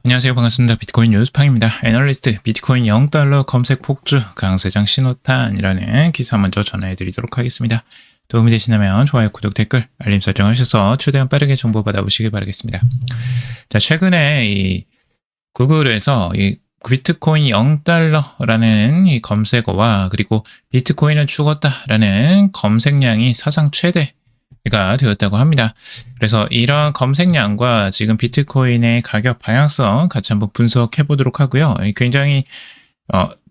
안녕하세요. 반갑습니다. 비트코인 뉴스팡입니다. 애널리스트 비트코인 0달러 검색 폭주 강세장 신호탄이라는 기사 먼저 전해드리도록 하겠습니다. 도움이 되시다면 좋아요, 구독, 댓글, 알림 설정하셔서 최대한 빠르게 정보 받아보시길 바라겠습니다. 자, 최근에 이 구글에서 이 비트코인 0달러라는 이 검색어와 그리고 비트코인은 죽었다라는 검색량이 사상 최대가 되었다고 합니다. 그래서 이런 검색량과 지금 비트코인의 가격 방향성 같이 한번 분석해 보도록 하고요. 굉장히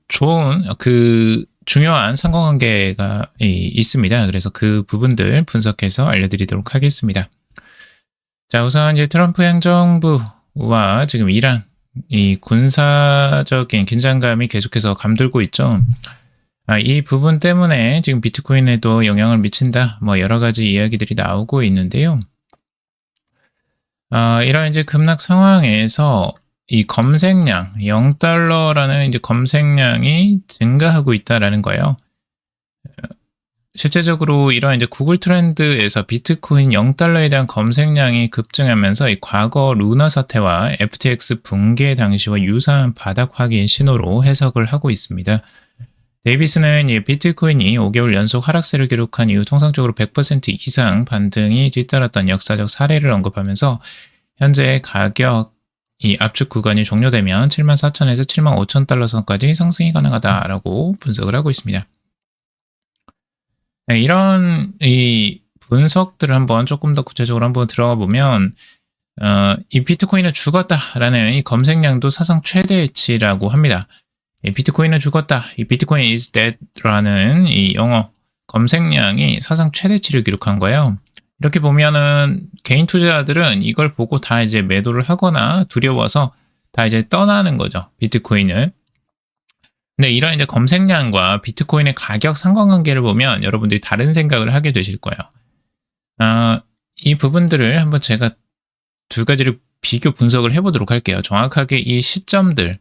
좋은 중요한 상관관계가 있습니다. 그래서 그 부분들 분석해서 알려드리도록 하겠습니다. 자, 우선 이제 트럼프 행정부와 지금 이란 이 군사적인 긴장감이 계속해서 감돌고 있죠. 이 부분 때문에 지금 비트코인에도 영향을 미친다. 뭐 여러 가지 이야기들이 나오고 있는데요. 이런 이제 급락 상황에서 이 검색량 0달러라는 이제 검색량이 증가하고 있다라는 거예요. 실제적으로 이런 이제 구글 트렌드에서 비트코인 0달러에 대한 검색량이 급증하면서 이 과거 루나 사태와 FTX 붕괴 당시와 유사한 바닥 확인 신호로 해석을 하고 있습니다. 데이비스는 이 비트코인이 5개월 연속 하락세를 기록한 이후 통상적으로 100% 이상 반등이 뒤따랐던 역사적 사례를 언급하면서 현재 가격 이 압축 구간이 종료되면 74,000에서 75,000달러 선까지 상승이 가능하다라고 분석을 하고 있습니다. 네, 이런 이 분석들을 한번 조금 더 구체적으로 한번 들어가 보면 이 비트코인은 죽었다라는 이 검색량도 사상 최대치라고 합니다. 이 비트코인은 죽었다. 이 비트코인 is dead라는 이 영어 검색량이 사상 최대치를 기록한 거예요. 이렇게 보면은 개인 투자자들은 이걸 보고 다 이제 매도를 하거나 두려워서 다 이제 떠나는 거죠. 비트코인을. 근데 이런 이제 검색량과 비트코인의 가격 상관관계를 보면 여러분들이 다른 생각을 하게 되실 거예요. 이 부분들을 한번 제가 두 가지를 비교 분석을 해보도록 할게요. 정확하게 이 시점들,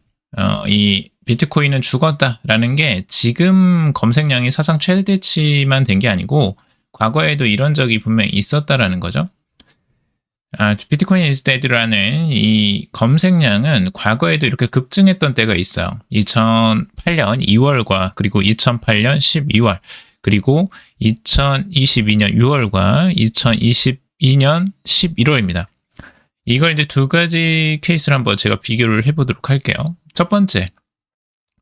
이 비트코인은 죽었다라는 게 지금 검색량이 사상 최대치만 된 게 아니고 과거에도 이런 적이 분명히 있었다라는 거죠. 비트코인 is dead라는 이 검색량은 과거에도 이렇게 급증했던 때가 있어요. 2008년 2월과 그리고 2008년 12월 그리고 2022년 6월과 2022년 11월입니다. 이걸 이제 두 가지 케이스를 한번 제가 비교를 해보도록 할게요. 첫 번째,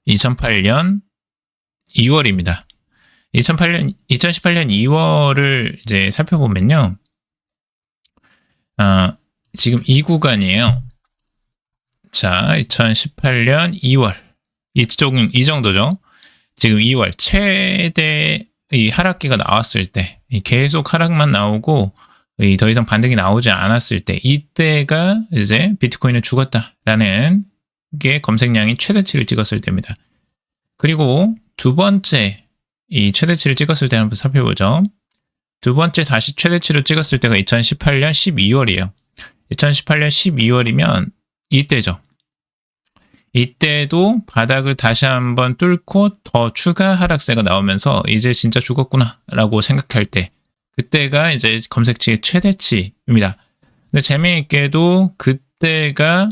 2008년 2월입니다. 2018년 2월을 이제 살펴보면요. 지금 이 구간이에요. 자, 2018년 2월. 이 정도죠. 지금 2월. 최대 이 하락기가 나왔을 때, 계속 하락만 나오고, 더 이상 반등이 나오지 않았을 때, 이때가 이제 비트코인은 죽었다라는 게 검색량이 최대치를 찍었을 때입니다. 그리고 두 번째, 이 최대치를 찍었을 때 한번 살펴보죠. 두 번째 다시 최대치를 찍었을 때가 2018년 12월이에요. 2018년 12월이면 이때죠. 이때도 바닥을 다시 한번 뚫고 더 추가 하락세가 나오면서 이제 진짜 죽었구나 라고 생각할 때 그때가 이제 검색치의 최대치입니다. 근데 재미있게도 그때가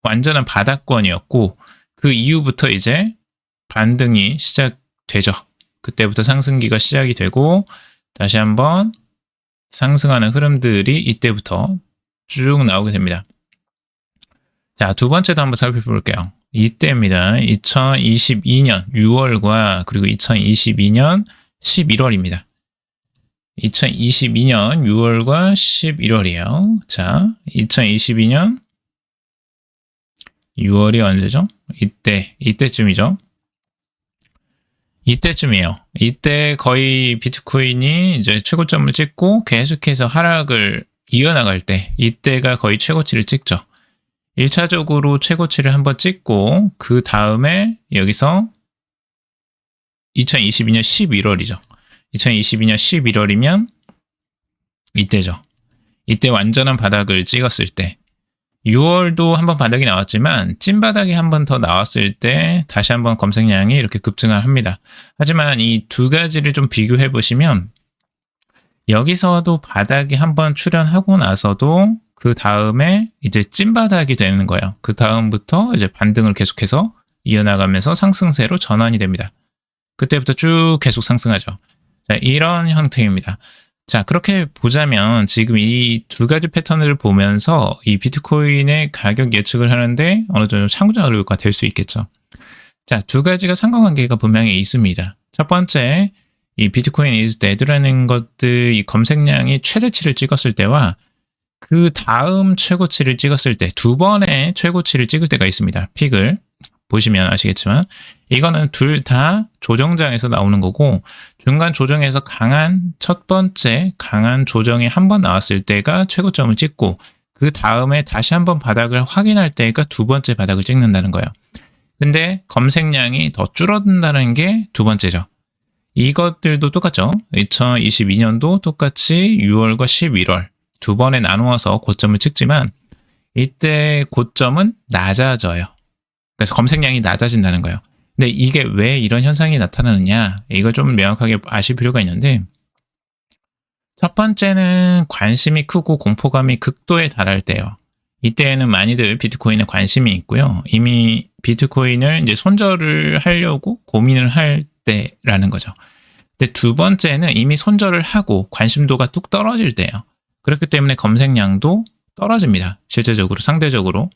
완전한 바닥권이었고 그 이후부터 이제 반등이 시작되죠. 그때부터 상승기가 시작이 되고 다시 한번 상승하는 흐름들이 이때부터 쭉 나오게 됩니다. 자, 두 번째도 한번 살펴볼게요. 이때입니다. 2022년 6월과 그리고 2022년 11월입니다. 2022년 6월과 11월이에요. 자, 2022년 6월이 언제죠? 이때쯤이죠. 이때쯤이에요. 이때 거의 비트코인이 이제 최고점을 찍고 계속해서 하락을 이어나갈 때 이때가 거의 최고치를 찍죠. 1차적으로 최고치를 한번 찍고 그 다음에 여기서 2022년 11월이죠. 2022년 11월이면 이때죠. 이때 완전한 바닥을 찍었을 때 6월도 한번 바닥이 나왔지만 찐바닥이 한 번 더 나왔을 때 다시 한번 검색량이 이렇게 급증을 합니다. 하지만 이 두 가지를 좀 비교해 보시면 여기서도 바닥이 한번 출현하고 나서도 그 다음에 이제 찐바닥이 되는 거예요. 그 다음부터 이제 반등을 계속해서 이어나가면서 상승세로 전환이 됩니다. 그때부터 쭉 계속 상승하죠. 자, 이런 형태입니다. 자, 그렇게 보자면 지금 이 두 가지 패턴을 보면서 이 비트코인의 가격 예측을 하는데 어느 정도 참고자료가 될 수 있겠죠. 자, 두 가지가 상관관계가 분명히 있습니다. 첫 번째, 이 비트코인 is dead라는 것들, 이 검색량이 최대치를 찍었을 때와 그 다음 최고치를 찍었을 때, 두 번의 최고치를 찍을 때가 있습니다. 픽을 보시면 아시겠지만 이거는 둘 다 조정장에서 나오는 거고, 중간 조정에서 첫 번째 강한 조정이 한 번 나왔을 때가 최고점을 찍고, 그 다음에 다시 한번 바닥을 확인할 때가 두 번째 바닥을 찍는다는 거예요. 근데 검색량이 더 줄어든다는 게 두 번째죠. 이것들도 똑같죠. 2022년도 똑같이 6월과 11월 두 번에 나누어서 고점을 찍지만 이때 고점은 낮아져요. 그래서 검색량이 낮아진다는 거예요. 근데 이게 왜 이런 현상이 나타나느냐, 이걸 좀 명확하게 아실 필요가 있는데, 첫 번째는 관심이 크고 공포감이 극도에 달할 때예요. 이때에는 많이들 비트코인에 관심이 있고요. 이미 비트코인을 이제 손절을 하려고 고민을 할 때라는 거죠. 근데 두 번째는 이미 손절을 하고 관심도가 뚝 떨어질 때예요. 그렇기 때문에 검색량도 떨어집니다. 실제적으로, 상대적으로.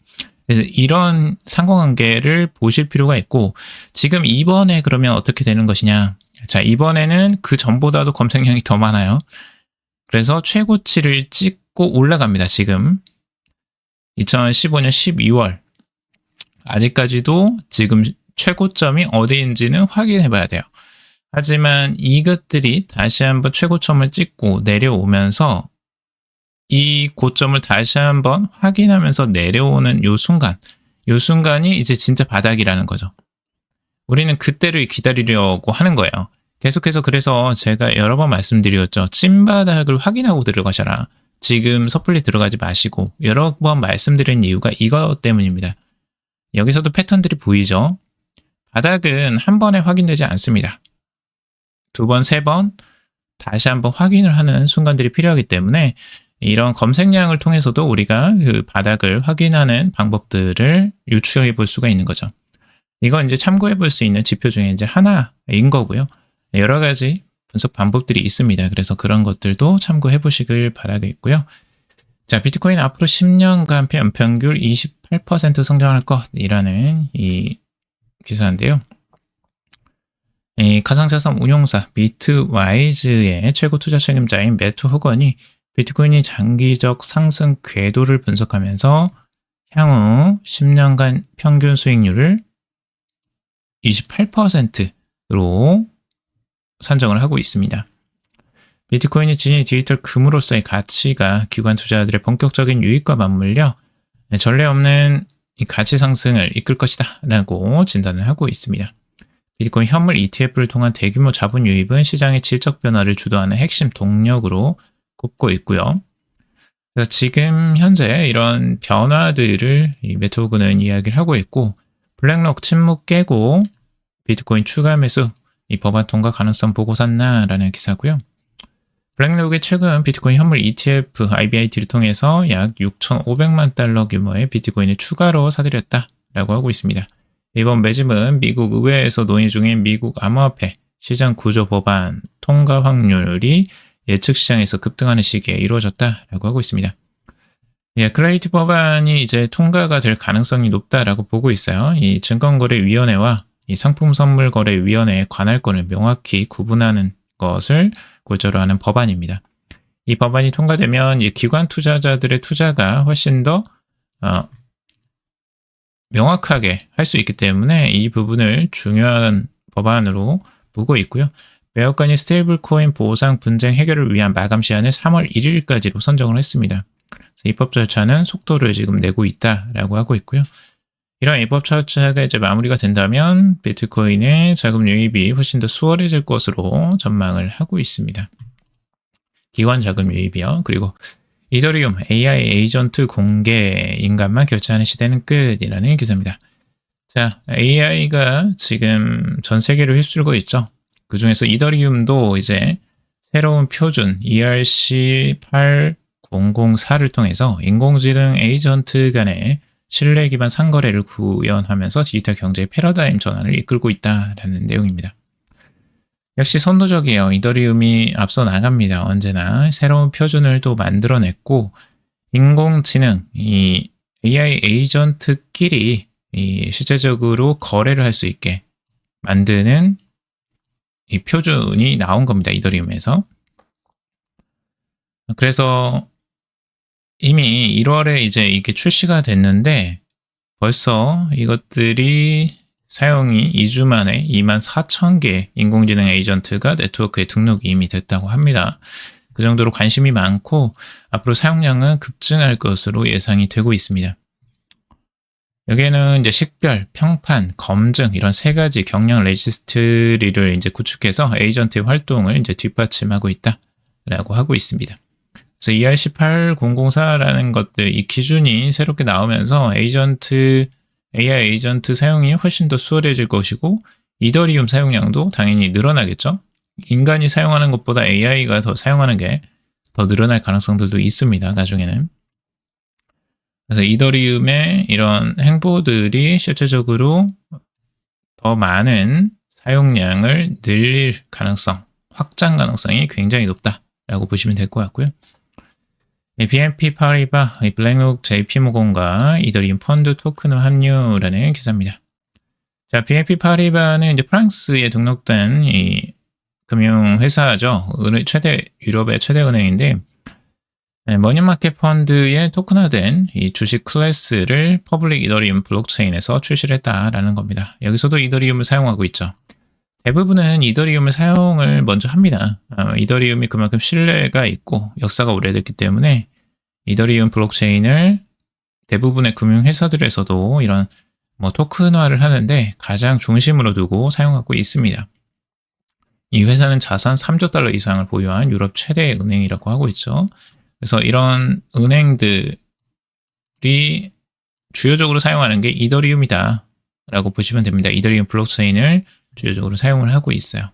그래서 이런 상관관계를 보실 필요가 있고, 지금 이번에 그러면 어떻게 되는 것이냐. 자, 이번에는 그 전보다도 검색량이 더 많아요. 그래서 최고치를 찍고 올라갑니다. 지금 2015년 12월 아직까지도 지금 최고점이 어디인지는 확인해 봐야 돼요. 하지만 이것들이 다시 한번 최고점을 찍고 내려오면서 이 고점을 다시 한번 확인하면서 내려오는 요 순간이 이제 진짜 바닥이라는 거죠. 우리는 그때를 기다리려고 하는 거예요. 계속해서, 그래서 제가 여러 번 말씀드렸죠. 찐바닥을 확인하고 들어가셔라. 지금 섣불리 들어가지 마시고, 여러 번 말씀드린 이유가 이것 때문입니다. 여기서도 패턴들이 보이죠. 바닥은 한 번에 확인되지 않습니다. 두 번, 세 번 다시 한번 확인을 하는 순간들이 필요하기 때문에 이런 검색량을 통해서도 우리가 그 바닥을 확인하는 방법들을 유추해 볼 수가 있는 거죠. 이건 이제 참고해 볼 수 있는 지표 중에 이제 하나인 거고요. 여러 가지 분석 방법들이 있습니다. 그래서 그런 것들도 참고해 보시길 바라겠고요. 자, 비트코인 앞으로 10년간 연평균 28% 성장할 것이라는 이 기사인데요. 이 가상자산 운용사 비트와이즈의 최고 투자 책임자인 매트 호건이 비트코인이 장기적 상승 궤도를 분석하면서 향후 10년간 평균 수익률을 28%로 산정을 하고 있습니다. 비트코인이 지닌 디지털 금으로서의 가치가 기관 투자자들의 본격적인 유익과 맞물려 전례 없는 가치 상승을 이끌 것이다 라고 진단을 하고 있습니다. 비트코인 현물 ETF를 통한 대규모 자본 유입은 시장의 질적 변화를 주도하는 핵심 동력으로 꼽고 있고요. 그래서 지금 현재 이런 변화들을 이 매트 호건은 이야기를 하고 있고, 블랙록 침묵 깨고 비트코인 추가 매수, 이 법안 통과 가능성 보고 샀나라는 기사고요. 블랙록이 최근 비트코인 현물 ETF IBIT를 통해서 약 6,500만 달러 규모의 비트코인을 추가로 사들였다라고 하고 있습니다. 이번 매집은 미국 의회에서 논의 중인 미국 암호화폐 시장 구조 법안 통과 확률이 예측 시장에서 급등하는 시기에 이루어졌다라고 하고 있습니다. 예, 클래리티 법안이 이제 통과가 될 가능성이 높다라고 보고 있어요. 이 증권거래위원회와 이 상품선물거래위원회의 관할권을 명확히 구분하는 것을 골자로 하는 법안입니다. 이 법안이 통과되면 이 기관 투자자들의 투자가 훨씬 더 명확하게 할 수 있기 때문에 이 부분을 중요한 법안으로 보고 있고요. 매업관이 스테이블 코인 보상 분쟁 해결을 위한 마감 시한을 3월 1일까지로 선정을 했습니다. 입법 절차는 속도를 지금 내고 있다라고 하고 있고요. 이런 입법 절차가 이제 마무리가 된다면 비트코인의 자금 유입이 훨씬 더 수월해질 것으로 전망을 하고 있습니다. 기관 자금 유입이요. 그리고 이더리움 AI 에이전트 공개 인간만 결제하는 시대는 끝이라는 기사입니다. 자, AI가 지금 전 세계를 휩쓸고 있죠. 그 중에서 이더리움도 이제 새로운 표준 ERC 004를 통해서 인공지능 에이전트 간의 신뢰 기반 상거래를 구현하면서 디지털 경제의 패러다임 전환을 이끌고 있다라는 내용입니다. 역시 선도적이에요. 이더리움이 앞서 나갑니다. 언제나 새로운 표준을 또 만들어냈고 인공지능, 이 AI 에이전트끼리 실제적으로 거래를 할 수 있게 만드는 이 표준이 나온 겁니다. 이더리움에서. 그래서 이미 1월에 이제 이게 출시가 됐는데 벌써 이것들이 사용이 2주 만에 24,000개 인공지능 에이전트가 네트워크에 등록이 이미 됐다고 합니다. 그 정도로 관심이 많고 앞으로 사용량은 급증할 것으로 예상이 되고 있습니다. 여기에는 이제 식별, 평판, 검증 이런 세 가지 경량 레지스트리를 이제 구축해서 에이전트의 활동을 이제 뒷받침하고 있다라고 하고 있습니다. 그래서 ER18004라는 것들, 이 기준이 새롭게 나오면서 AI 에이전트 사용이 훨씬 더 수월해질 것이고 이더리움 사용량도 당연히 늘어나겠죠. 인간이 사용하는 것보다 AI가 더 사용하는 게 더 늘어날 가능성들도 있습니다. 나중에는. 그래서 이더리움의 이런 행보들이 실제적으로 더 많은 사용량을 늘릴 가능성, 확장 가능성이 굉장히 높다라고 보시면 될 것 같고요. BNP 파리바, 블랙록 JP모건과 이더리움 펀드 토큰을 합류라는 기사입니다. 자, BNP 파리바는 이제 프랑스에 등록된 이 금융회사죠. 유럽의 최대 은행인데, 머니마켓 펀드의 토큰화된 이 주식 클래스를 퍼블릭 이더리움 블록체인에서 출시를 했다라는 겁니다. 여기서도 이더리움을 사용하고 있죠. 대부분은 이더리움을 사용을 먼저 합니다. 이더리움이 그만큼 신뢰가 있고 역사가 오래됐기 때문에 이더리움 블록체인을 대부분의 금융회사들에서도 이런 토큰화를 하는데 가장 중심으로 두고 사용하고 있습니다. 이 회사는 자산 3조 달러 이상을 보유한 유럽 최대 은행이라고 하고 있죠. 그래서 이런 은행들이 주요적으로 사용하는 게 이더리움이다 라고 보시면 됩니다. 이더리움 블록체인을 주요적으로 사용을 하고 있어요.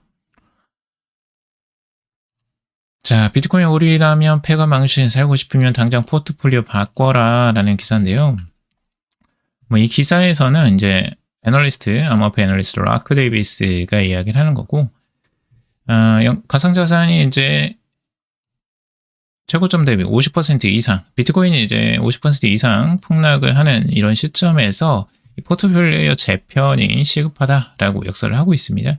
자, 비트코인 오리라면 패가 망신, 살고 싶으면 당장 포트폴리오 바꿔라 라는 기사인데요. 이 기사에서는 이제 암호화폐 애널리스트 라크 데이비스가 이야기를 하는 거고, 가상자산이 이제 최고점 대비 50% 이상, 비트코인이 이제 50% 이상 폭락을 하는 이런 시점에서 이 포트폴리오 재편이 시급하다라고 역설을 하고 있습니다.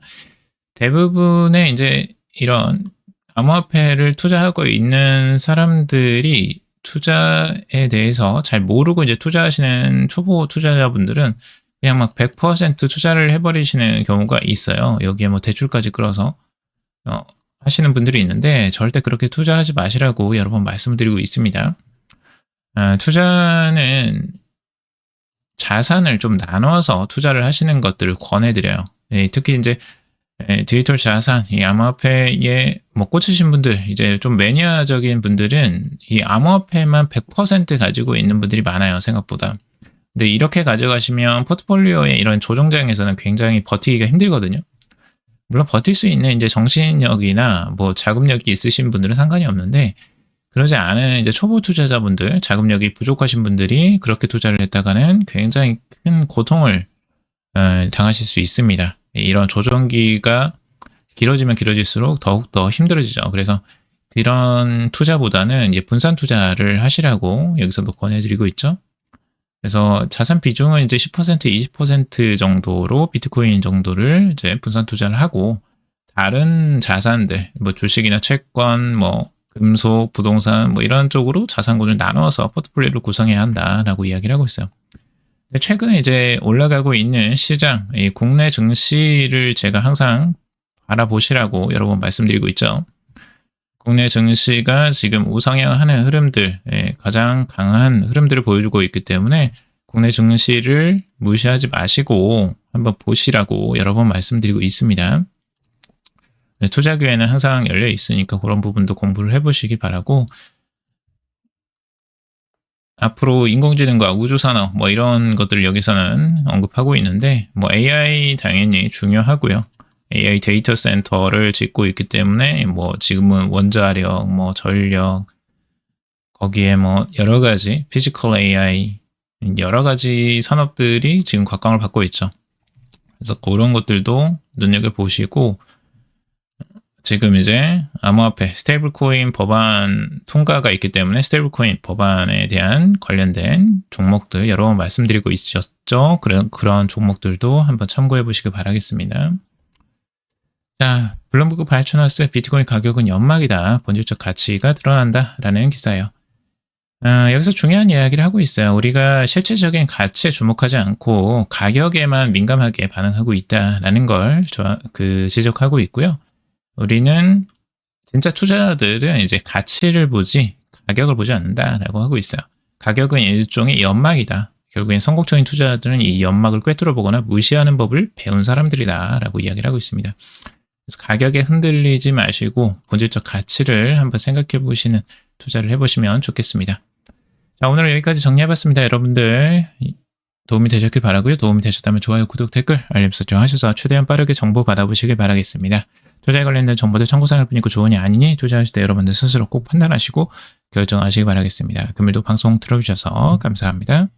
대부분의 이제 이런 암호화폐를 투자하고 있는 사람들이 투자에 대해서 잘 모르고 이제 투자하시는 초보 투자자분들은 그냥 막 100% 투자를 해버리시는 경우가 있어요. 여기에 대출까지 끌어서 하시는 분들이 있는데 절대 그렇게 투자하지 마시라고 여러 번 말씀드리고 있습니다. 투자는 자산을 좀 나눠서 투자를 하시는 것들을 권해드려요. 특히 이제 디지털 자산, 이 암호화폐에 꽂히신 분들, 이제 좀 매니아적인 분들은 이 암호화폐만 100% 가지고 있는 분들이 많아요, 생각보다. 근데 이렇게 가져가시면 포트폴리오의 이런 조정장에서는 굉장히 버티기가 힘들거든요. 물론 버틸 수 있는 이제 정신력이나 자금력이 있으신 분들은 상관이 없는데, 그러지 않은 이제 초보 투자자분들, 자금력이 부족하신 분들이 그렇게 투자를 했다가는 굉장히 큰 고통을 당하실 수 있습니다. 이런 조정기가 길어지면 길어질수록 더욱더 힘들어지죠. 그래서 이런 투자보다는 이제 분산 투자를 하시라고 여기서도 권해드리고 있죠. 그래서 자산 비중은 이제 10%, 20% 정도로 비트코인 정도를 이제 분산 투자를 하고 다른 자산들, 주식이나 채권, 금속, 부동산 이런 쪽으로 자산군을 나눠서 포트폴리오를 구성해야 한다라고 이야기를 하고 있어요. 최근에 이제 올라가고 있는 시장, 이 국내 증시를 제가 항상 알아보시라고 여러 번 말씀드리고 있죠. 국내 증시가 지금 우상향하는 흐름들, 가장 강한 흐름들을 보여주고 있기 때문에 국내 증시를 무시하지 마시고 한번 보시라고 여러 번 말씀드리고 있습니다. 투자 기회는 항상 열려 있으니까 그런 부분도 공부를 해보시기 바라고, 앞으로 인공지능과 우주산업 이런 것들을 여기서는 언급하고 있는데 AI 당연히 중요하고요. AI 데이터 센터를 짓고 있기 때문에 지금은 원자력, 전력, 거기에 뭐 여러 가지 피지컬 AI 여러 가지 산업들이 지금 곽광을 받고 있죠. 그래서 그런 것들도 눈여겨보시고 지금 이제 암호화폐 스테이블 코인 법안 통과가 있기 때문에 스테이블 코인 법안에 대한 관련된 종목들 여러 번 말씀드리고 있었죠. 그런 종목들도 한번 참고해 보시길 바라겠습니다. 자, 블룸버그 발표났을 비트코인 가격은 연막이다. 본질적 가치가 드러난다. 라는 기사예요. 여기서 중요한 이야기를 하고 있어요. 우리가 실질적인 가치에 주목하지 않고 가격에만 민감하게 반응하고 있다라는 걸 지적하고 있고요. 우리는 진짜 투자자들은 이제 가치를 보지 가격을 보지 않는다라고 하고 있어요. 가격은 일종의 연막이다. 결국엔 성공적인 투자자들은 이 연막을 꿰뚫어 보거나 무시하는 법을 배운 사람들이다라고 이야기를 하고 있습니다. 그래서 가격에 흔들리지 마시고 본질적 가치를 한번 생각해 보시는 투자를 해보시면 좋겠습니다. 자, 오늘은 여기까지 정리해봤습니다. 여러분들 도움이 되셨길 바라고요. 도움이 되셨다면 좋아요, 구독, 댓글, 알림 설정 하셔서 최대한 빠르게 정보 받아보시길 바라겠습니다. 투자에 관련된 정보들 참고사항일 뿐이고 조언이 아니니 투자하실 때 여러분들 스스로 꼭 판단하시고 결정하시기 바라겠습니다. 금일도 방송 들어주셔서 감사합니다.